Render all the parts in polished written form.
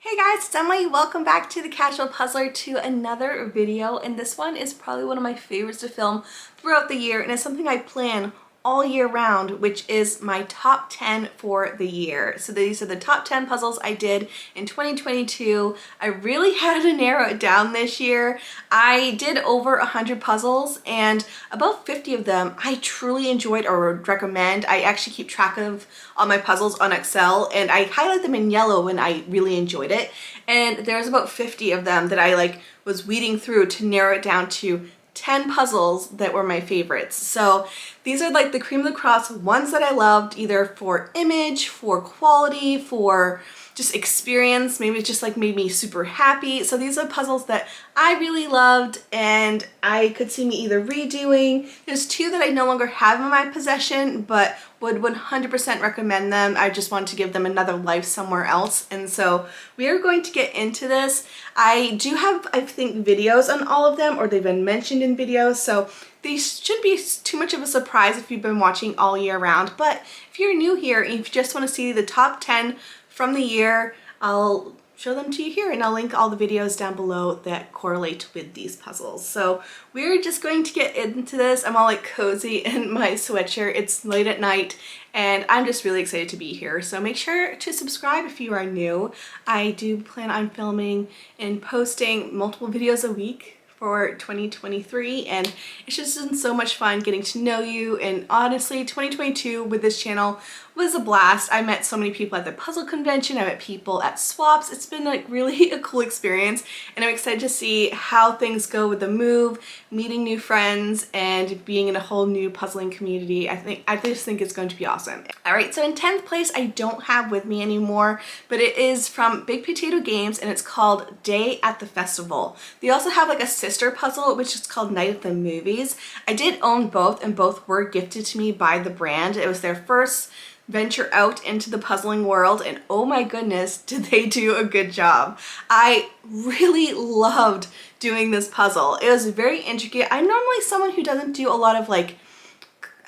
Hey guys, it's Emily. Welcome back to The Casual Puzzler to another video, and this one is probably one of my favorites to film throughout the year, and it's something I plan all year round, which is my top 10 for the year. So these are the top 10 puzzles I did in 2022. I really had to narrow it down this year. I did over 100 puzzles, and about 50 of them I truly enjoyed or would recommend. I actually keep track of all my puzzles on Excel, and I highlight them in yellow when I really enjoyed it. And there's about 50 of them that I was weeding through to narrow it down to 10 puzzles that were my favorites. So these are like the cream of the crop, ones that I loved either for image, for quality, for just experience. Maybe it just made me super happy. So these are puzzles that I really loved and I could see me either redoing. There's two that I no longer have in my possession, but would 100% recommend them. I just wanted to give them another life somewhere else. And so we are going to get into this. I do have, I think, videos on all of them, or they've been mentioned in videos. So these should be too much of a surprise if you've been watching all year round. But if you're new here and if you just want to see the top 10 from the year, I'll show them to you here, and I'll link all the videos down below that correlate with these puzzles. So we're just going to get into this. I'm all like cozy in my sweatshirt. It's late at night and I'm just really excited to be here. So make sure to subscribe if you are new. I do plan on filming and posting multiple videos a week for 2023, and it's just been so much fun getting to know you. And honestly, 2022 with this channel was a blast. I met so many people at the puzzle convention. I met people at swaps. It's been really a cool experience, and I'm excited to see how things go with the move, meeting new friends, and being in a whole new puzzling community. I just think it's going to be awesome. All right, so in 10th place, I don't have with me anymore, but it is from Big Potato Games, and it's called Day at the Festival. They also have a sister puzzle, which is called Night at the Movies. I did own both, and both were gifted to me by the brand. It was their first venture out into the puzzling world, and oh my goodness, did they do a good job. I really loved doing this puzzle. It was very intricate. I'm normally someone who doesn't do a lot of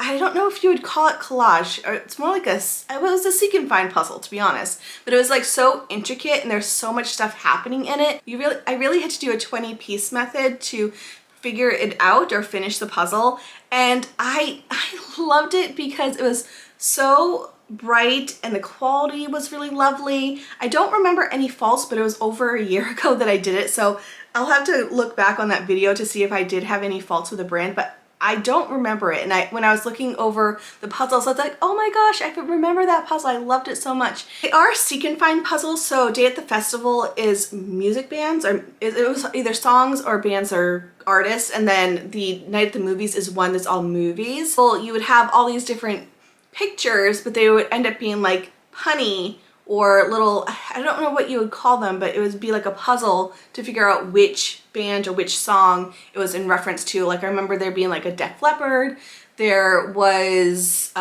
I don't know if you would call it collage, or it's more like it was a seek and find puzzle, to be honest, but it was so intricate and there's so much stuff happening in it. I really had to do a 20-piece method to figure it out or finish the puzzle, and I loved it because it was so bright and the quality was really lovely. I don't remember any faults, but it was over a year ago that I did it, so I'll have to look back on that video to see if I did have any faults with the brand, but I don't remember it. And when I was looking over the puzzles, I was like, oh my gosh, I remember that puzzle. I loved it so much. They are seek and find puzzles. So Day at the Festival is music bands, or it was either songs or bands or artists. And then the Night at the Movies is one that's all movies. Well, you would have all these different pictures, but they would end up being punny or little, I don't know what you would call them, but it would be a puzzle to figure out which band or which song it was in reference to. I remember there being a Def Leppard, there was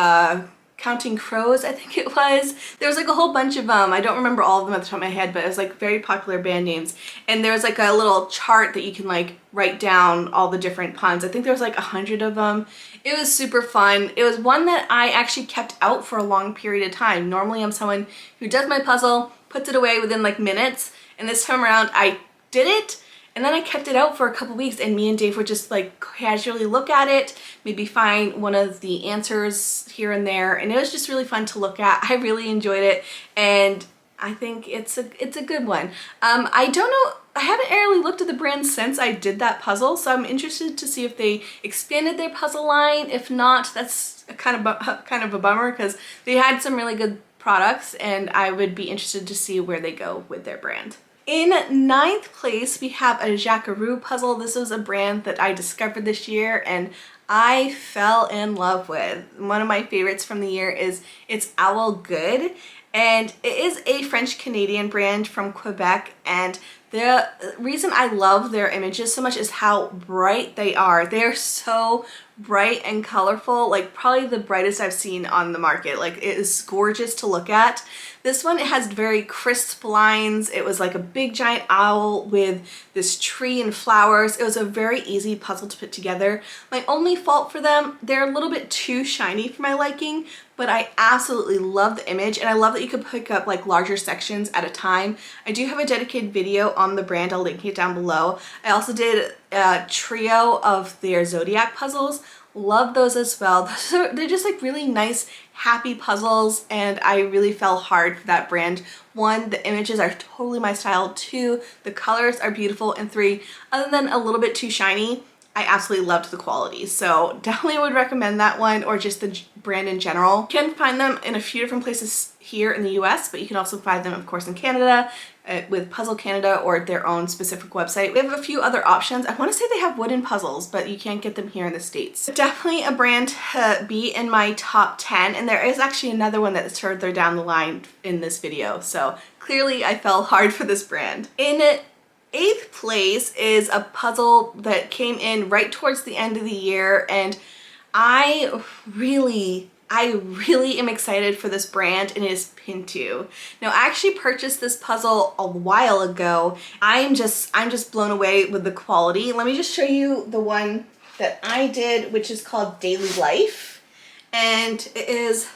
Counting Crows, I think it was. There was a whole bunch of them. I don't remember all of them at the top of my head, but it was very popular band names. And there was a little chart that you can write down all the different puns. I think there was 100 of them. It was super fun. It was one that I actually kept out for a long period of time. Normally I'm someone who does my puzzle, puts it away within minutes, and this time around I did it, and then I kept it out for a couple weeks, and me and Dave would just casually look at it, maybe find one of the answers here and there, and it was just really fun to look at. I really enjoyed it, and I think it's a good one. I don't know, I haven't really looked at the brand since I did that puzzle, so I'm interested to see if they expanded their puzzle line. If not, that's kind of a bummer, because they had some really good products, and I would be interested to see where they go with their brand. In 9th place, we have a Jackaroo puzzle. This was a brand that I discovered this year and I fell in love with. One of my favorites from the year is It's Owl Good, and it is a French-Canadian brand from Quebec, and the reason I love their images so much is how bright they are. They're so bright and colorful, like probably the brightest I've seen on the market. Like it is gorgeous to look at. This one, it has very crisp lines. It was like a big giant owl with this tree and flowers. It was a very easy puzzle to put together. My only fault for them, they're a little bit too shiny for my liking, but I absolutely love the image, and I love that you can pick up like larger sections at a time. I do have a dedicated video on the brand. I'll link it down below. I also did a trio of their zodiac puzzles. Love those as well. They're just like really nice, happy puzzles, and I really fell hard for that brand. 1, the images are totally my style. 2, the colors are beautiful. And 3, other than a little bit too shiny, I absolutely loved the quality. So definitely would recommend that one, or just the brand in general. You can find them in a few different places here in the US, but you can also find them, of course, in Canada with Puzzle Canada or their own specific website. We have a few other options. I want to say they have wooden puzzles, but you can't get them here in the States. Definitely a brand to be in my top 10, and there is actually another one that's further down the line in this video. So clearly I fell hard for this brand. In 8th place is a puzzle that came in right towards the end of the year, and I really am excited for this brand, and it is Pintoo. Now, I actually purchased this puzzle a while ago. I'm just blown away with the quality. Let me just show you the one that I did, which is called Daily Life. And it is,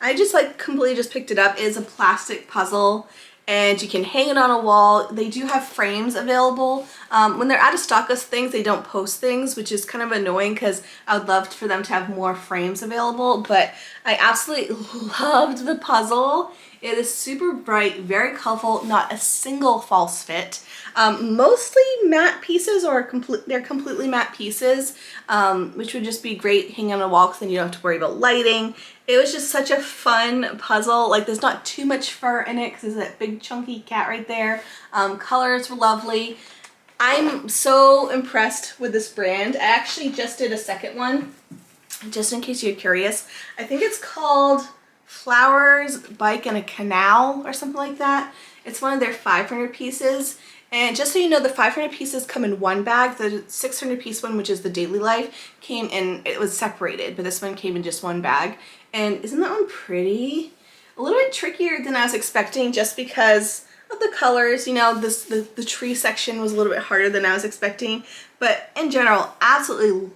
I just like completely just picked it up. It is a plastic puzzle, and you can hang it on a wall. They do have frames available. When they're out of stock of things, they don't post things, which is kind of annoying because I would love for them to have more frames available, but I absolutely loved the puzzle. It is super bright, very colorful, not a single false fit. Mostly matte pieces, or they're completely matte pieces, which would just be great hanging on a wall because then you don't have to worry about lighting. It was just such a fun puzzle. Like, there's not too much fur in it because there's that big chunky cat right there. Colors were lovely. I'm so impressed with this brand. I actually just did a second one, just in case you're curious. I think it's called Flowers, Bike, and a Canal or something like that. It's one of their 500 pieces. And just so you know, the 500 pieces come in one bag. The 600 piece one, which is the Daily Life, came in, it was separated, but this one came in just one bag. And isn't that one pretty? A little bit trickier than I was expecting, just because of the colors. You know, the tree section was a little bit harder than I was expecting. But in general, absolutely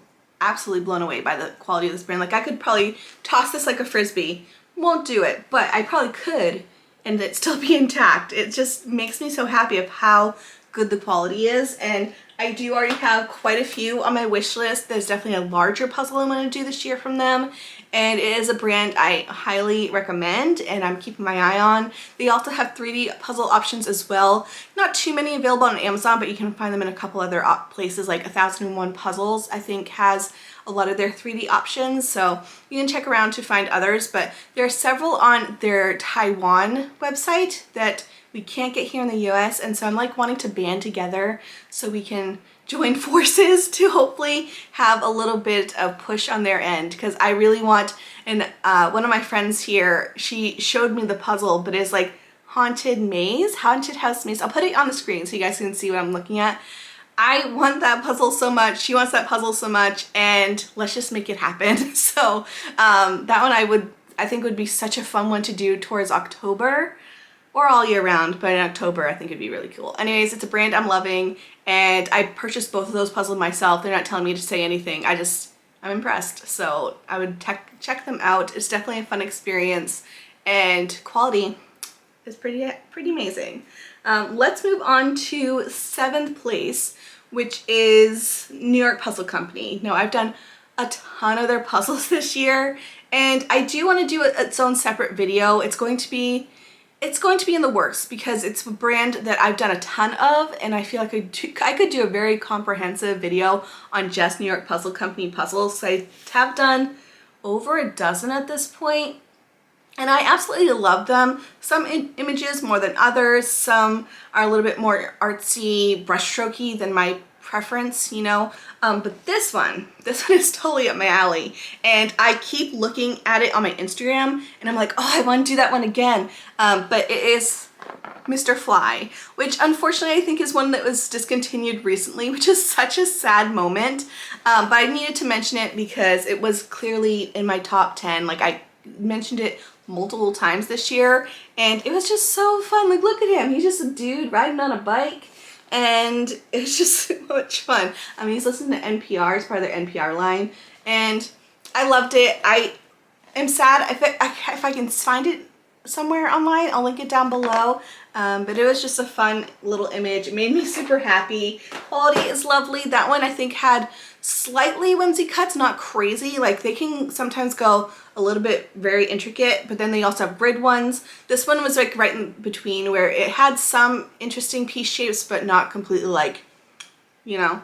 blown away by the quality of this brand. Like, I could probably toss this like a frisbee. Won't do it, but I probably could, and it'd still be intact. It just makes me so happy of how good the quality is, and I do already have quite a few on my wish list. There's definitely a larger puzzle I want to do this year from them, and it is a brand I highly recommend and I'm keeping my eye on. They also have 3D puzzle options as well. Not too many available on Amazon, but you can find them in a couple other places, like 1001 Puzzles, I think, has a lot of their 3D options, so you can check around to find others. But there are several on their Taiwan website that we can't get here in the US, and so I'm like wanting to band together so we can join forces to hopefully have a little bit of push on their end, because I really want, and one of my friends here, she showed me the puzzle, but it's like haunted house maze. I'll put it on the screen so you guys can see what I'm looking at. I want that puzzle so much, she wants that puzzle so much, and let's just make it happen. So that one I think would be such a fun one to do towards October, or all year round, but in October I think it'd be really cool. Anyways, it's a brand I'm loving, and I purchased both of those puzzles myself. They're not telling me to say anything. I'm impressed. So I would check them out. It's definitely a fun experience, and quality is pretty amazing. Let's move on to 7th place, which is New York Puzzle Company. Now, I've done a ton of their puzzles this year, and I do want to do its own separate video. It's going to be in the works because it's a brand that I've done a ton of, and I feel like I could do a very comprehensive video on just New York Puzzle Company puzzles. So I have done over a dozen at this point, and I absolutely love them. Some images more than others. Some are a little bit more artsy, brushstrokey than my preference, you know, but this one is totally up my alley, and I keep looking at it on my Instagram and I'm like, oh, I want to do that one again. But it is Mr. Fly, which unfortunately I think is one that was discontinued recently, which is such a sad moment. But I needed to mention it because it was clearly in my top 10. Like, I mentioned it multiple times this year, and it was just so fun. Like, look at him. He's just a dude riding on a bike, and it was just so much fun. I mean, he's listening to NPR as part of their NPR line, and I loved it. I am sad. If I can find it somewhere online, I'll link it down below. But it was just a fun little image. It made me super happy. Quality is lovely. That one I think had slightly whimsy cuts, not crazy. Like, they can sometimes go a little bit very intricate, but then they also have grid ones. This one was like right in between, where it had some interesting piece shapes, but not completely, like, you know,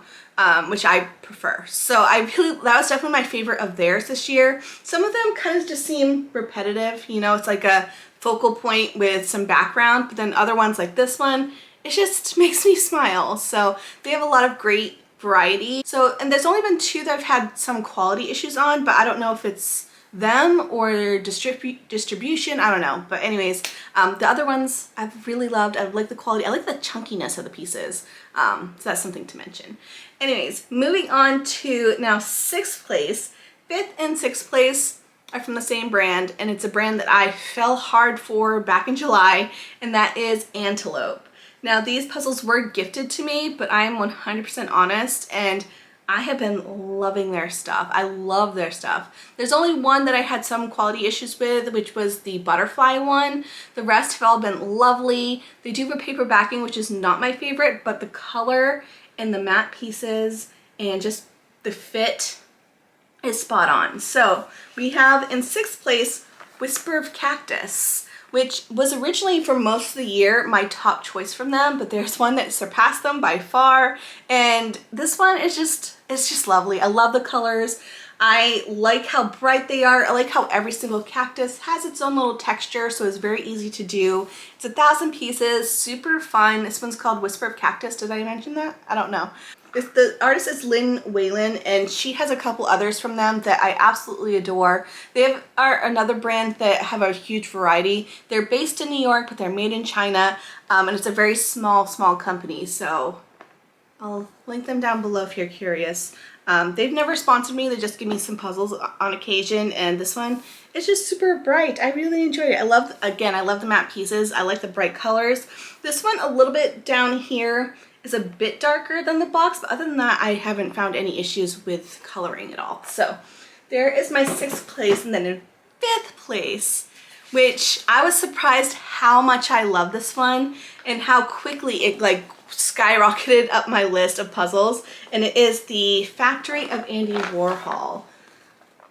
which I prefer. So that was definitely my favorite of theirs this year. Some of them kind of just seem repetitive, you know, it's like a focal point with some background, but then other ones like this one, it just makes me smile. So they have a lot of great variety. So, and there's only been 2 that I've had some quality issues on, but I don't know if it's them or their distribution, I don't know. But anyways, the other ones I've really loved. I like the quality. I like the chunkiness of the pieces. So that's something to mention. Anyways, moving on to now 6th place. 5th and 6th place are from the same brand, and it's a brand that I fell hard for back in July, and that is Antelope. Now, these puzzles were gifted to me, but I am 100% honest, and I have been loving their stuff. I love their stuff. There's only one that I had some quality issues with, which was the butterfly one. The rest have all been lovely. They do have a paper backing, which is not my favorite, but the color and the matte pieces and just the fit is spot on. So we have in 6th place, Whisper of Cactus, which was originally for most of the year my top choice from them, but there's one that surpassed them by far, and this one is it's just lovely. I love the colors. I like how bright they are. I like how every single cactus has its own little texture, so it's very easy to do. It's 1,000 pieces, super fun. This one's called Whisper of Cactus. Did I mention that? I don't know. The artist is Lynn Whalen, and she has a couple others from them that I absolutely adore. They are another brand that have a huge variety. They're based in New York, but they're made in China, and it's a very small company, so I'll link them down below if you're curious. They've never sponsored me. They just give me some puzzles on occasion, and this one is just super bright. I really enjoyed it. I love the matte pieces. I like the bright colors. This one, a little bit down here, is a bit darker than the box, but other than that, I haven't found any issues with coloring at all. So there is my 6th place, and then in 5th place, which I was surprised how much I love this one and how quickly it like skyrocketed up my list of puzzles, and it is the Factory of Andy Warhol.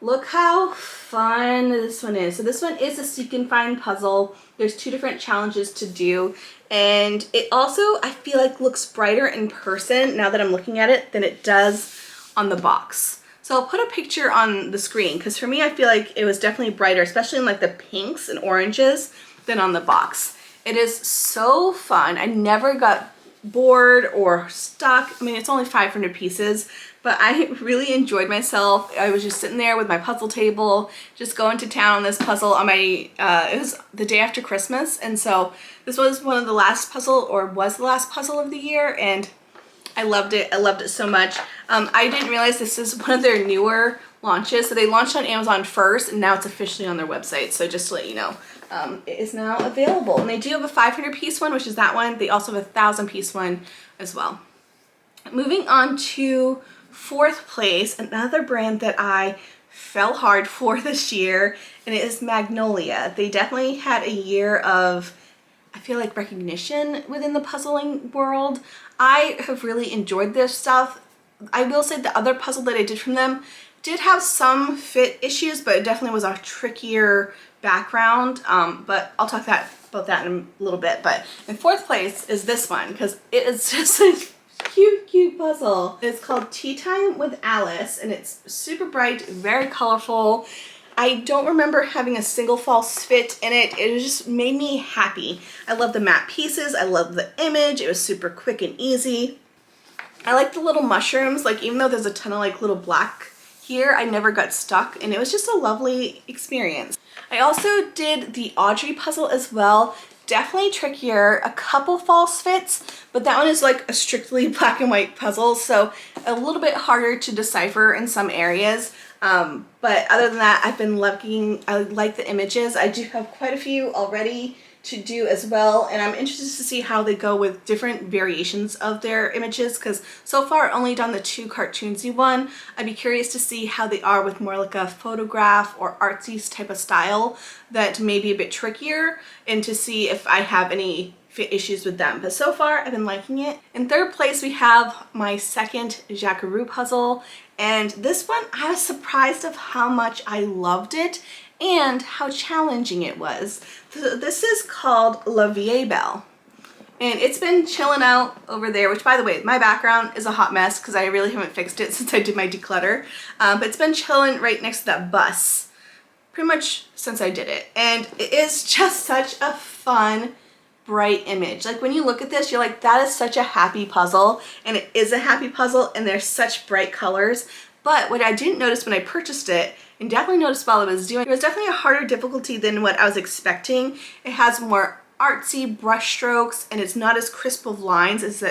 Look how fun this one is. So this one is a seek and find puzzle. There's 2 different challenges to do, and it also, I feel like, looks brighter in person now that I'm looking at it than it does on the box. So I'll put a picture on the screen, because for me, I feel like it was definitely brighter, especially in like the pinks and oranges, than on the box. It is so fun. I never got bored or stuck. I mean, it's only 500 pieces, but I really enjoyed myself. I was just sitting there with my puzzle table, just going to town on this puzzle on my, it was the day after Christmas, and so this was one of the last puzzle, or was the last puzzle of the year, and I loved it. I loved it so much. I didn't realize this is one of their newer launches. So they launched on Amazon first, and now it's officially on their website. So just to let you know, it is now available. And they do have a 500 piece one, which is that one. They also have a 1,000 piece one as well. Moving on to 4th place, another brand that I fell hard for this year, and it is Magnolia. They definitely had a year of, I feel like, recognition within the puzzling world. I have really enjoyed their stuff. I will say the other puzzle that I did from them did have some fit issues, but it definitely was a trickier background. But I'll talk about that in a little bit. But in 4th place is this one, because it is just a cute puzzle. It's called Teatime with Alice, and it's super bright, very colorful. I don't remember having a single false fit in it. It just made me happy. I love the matte pieces. I love the image. It was super quick and easy. I like the little mushrooms, like even though there's a ton of like little black here, I never got stuck and it was just a lovely experience. I also did the Audrey puzzle as well. Definitely trickier, a couple false fits, but that one is like a strictly black and white puzzle, so a little bit harder to decipher in some areas. But other than that, I've been liking, I like the images. I do have quite a few already to do as well, and I'm interested to see how they go with different variations of their images, because so far I've only done the 2 cartoonsy one. I'd be curious to see how they are with more like a photograph or artsy type of style that may be a bit trickier, and to see if I have any issues with them. But so far I've been liking it. In third place we have my second Jackaroo puzzle, and this one I was surprised of how much I loved it and how challenging it was. This is called Vie Est Belle, and it's been chilling out over there, which by the way, my background is a hot mess because I really haven't fixed it since I did my declutter, but it's been chilling right next to that bus pretty much since I did it, and it is just such a fun, bright image. Like when you look at this, you're like, that is such a happy puzzle, and it is a happy puzzle, and there's such bright colors. But what I didn't notice when I purchased it, and definitely noticed while I was doing it, was definitely a harder difficulty than what I was expecting. It has more artsy brush strokes, and it's not as crisp of lines as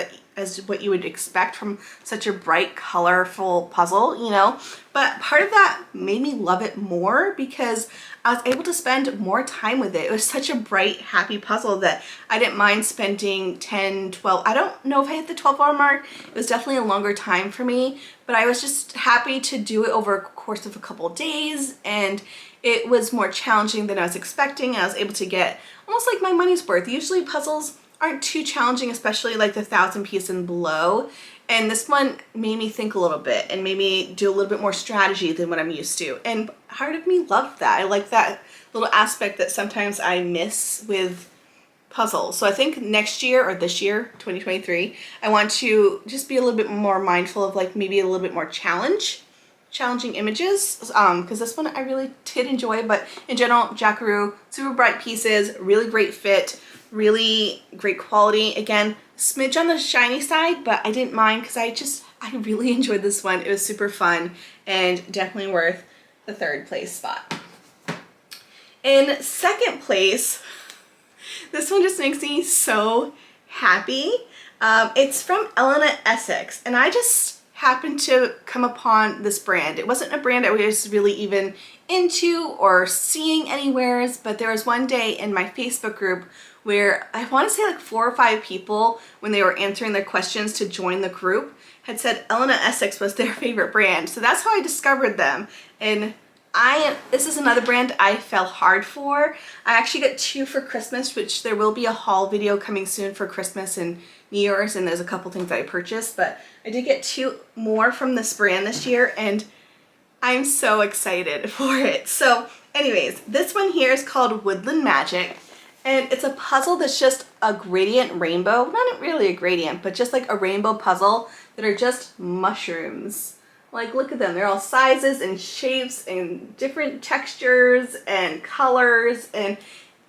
what you would expect from such a bright, colorful puzzle, you know? But part of that made me love it more because I was able to spend more time with it. It was such a bright, happy puzzle that I didn't mind spending 10, 12, I don't know if I hit the 12-hour mark. It was definitely a longer time for me, but I was just happy to do it over a course of a couple of days, and it was more challenging than I was expecting. I was able to get almost like my money's worth. Usually puzzles aren't too challenging, especially like the 1,000 piece and below. And this one made me think a little bit and made me do a little bit more strategy than what I'm used to. And part of me loved that. I like that little aspect that sometimes I miss with puzzles. So I think next year, or this year, 2023, I want to just be a little bit more mindful of like maybe a little bit more challenging images, because this one I really did enjoy. But in general, Jackaroo, super bright pieces, really great fit, really great quality. Again, smidge on the shiny side, but I didn't mind because I really enjoyed this one. It was super fun and definitely worth the 3rd place spot. In 2nd place, this one just makes me so happy. It's from Elena, Essex, and I just happened to come upon this brand. It wasn't a brand I was really even into or seeing anywheres, but there was one day in my Facebook group where I want to say like 4 or 5 people, when they were answering their questions to join the group, had said Elena Essex was their favorite brand. So that's how I discovered them. And this is another brand I fell hard for. I actually got 2 for Christmas, which there will be a haul video coming soon for Christmas and New Year's, and there's a couple things that I purchased, but I did get 2 more from this brand this year, and I'm so excited for it. So anyways, this one here is called Woodland Magic, and it's a puzzle that's just a gradient rainbow. Not really a gradient, but just like a rainbow puzzle that are just mushrooms. Like, look at them. They're all sizes and shapes and different textures and colors, and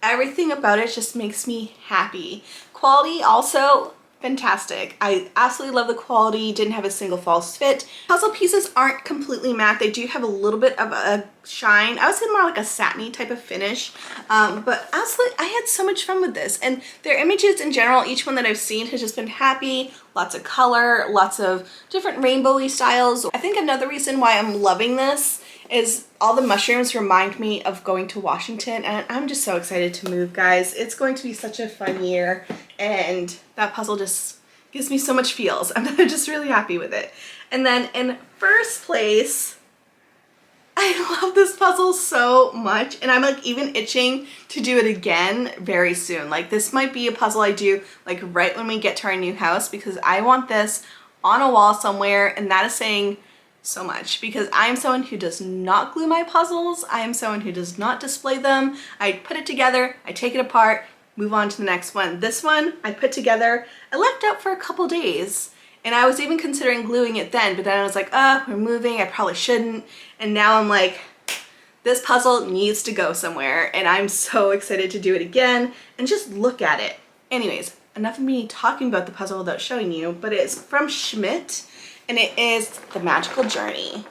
everything about it just makes me happy. Quality also fantastic. I absolutely love the quality. Didn't have a single false fit. Puzzle pieces aren't completely matte. They do have a little bit of a shine. I would say more like a satiny type of finish. But absolutely, I had so much fun with this. And their images in general, each one that I've seen has just been happy. Lots of color, lots of different rainbowy styles. I think another reason why I'm loving this is all the mushrooms remind me of going to Washington, and I'm just so excited to move, guys. It's going to be such a fun year, and that puzzle just gives me so much feels. I'm just really happy with it. And then in 1st place, I love this puzzle so much, and I'm like even itching to do it again very soon. Like, this might be a puzzle I do like right when we get to our new house, because I want this on a wall somewhere, and that is saying so much, because I am someone who does not glue my puzzles. I am someone who does not display them. I put it together, I take it apart, move on to the next one. This one I put together, I left out for a couple days, and I was even considering gluing it then, but then I was like, we're moving, I probably shouldn't. And now I'm like, this puzzle needs to go somewhere, and I'm so excited to do it again and just look at it. Anyways, enough of me talking about the puzzle without showing you, but it's from Schmidt, and it is The Magical Journey.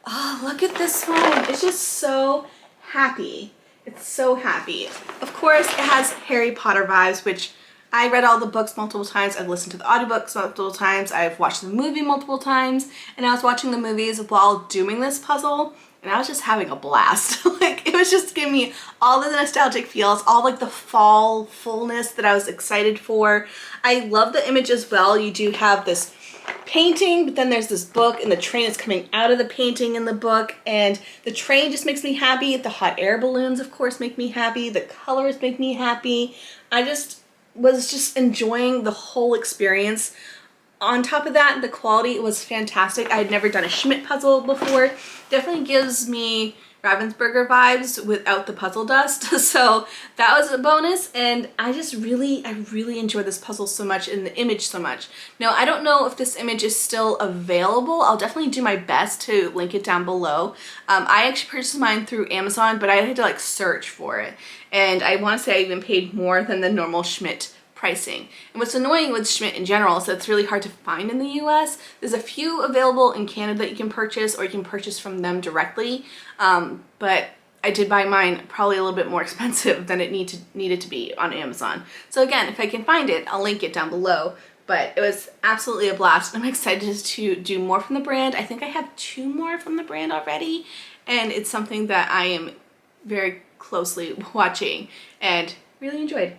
Oh, look at this one. It's just so happy. It's so happy. Of course, it has Harry Potter vibes, which I read all the books multiple times. I've listened to the audiobooks multiple times. I've watched the movie multiple times, and I was watching the movies while doing this puzzle, and I was just having a blast. Like, it was just giving me all the nostalgic feels, all like the fall fullness that I was excited for. I love the image as well. You do have this painting, but then there's this book, and the train is coming out of the painting in the book, and the train just makes me happy. The hot air balloons, of course, make me happy. The colors make me happy. I was just enjoying the whole experience. On top of that, the quality was fantastic. I had never done a Schmidt puzzle before. Definitely gives me Ravensburger vibes without the puzzle dust. So that was a bonus, and I really enjoyed this puzzle so much and the image so much. Now, I don't know if this image is still available. I'll definitely do my best to link it down below. I actually purchased mine through Amazon, but I had to like search for it. And I want to say I even paid more than the normal Schmidt pricing. And what's annoying with Schmidt in general is that it's really hard to find in the US. There's a few available in Canada that you can purchase, or you can purchase from them directly. But I did buy mine probably a little bit more expensive than it needed to be on Amazon. So again, if I can find it, I'll link it down below. But it was absolutely a blast. I'm excited to do more from the brand. I think I have 2 more from the brand already, and it's something that I am very closely watching and really enjoyed.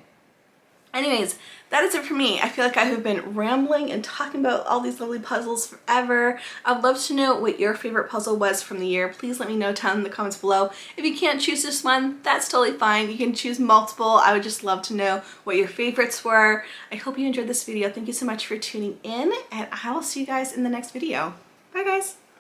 Anyways, that is it for me. I feel like I have been rambling and talking about all these lovely puzzles forever. I'd love to know what your favorite puzzle was from the year. Please let me know down in the comments below. If you can't choose this one, that's totally fine. You can choose multiple. I would just love to know what your favorites were. I hope you enjoyed this video. Thank you so much for tuning in, and I will see you guys in the next video. Bye, guys.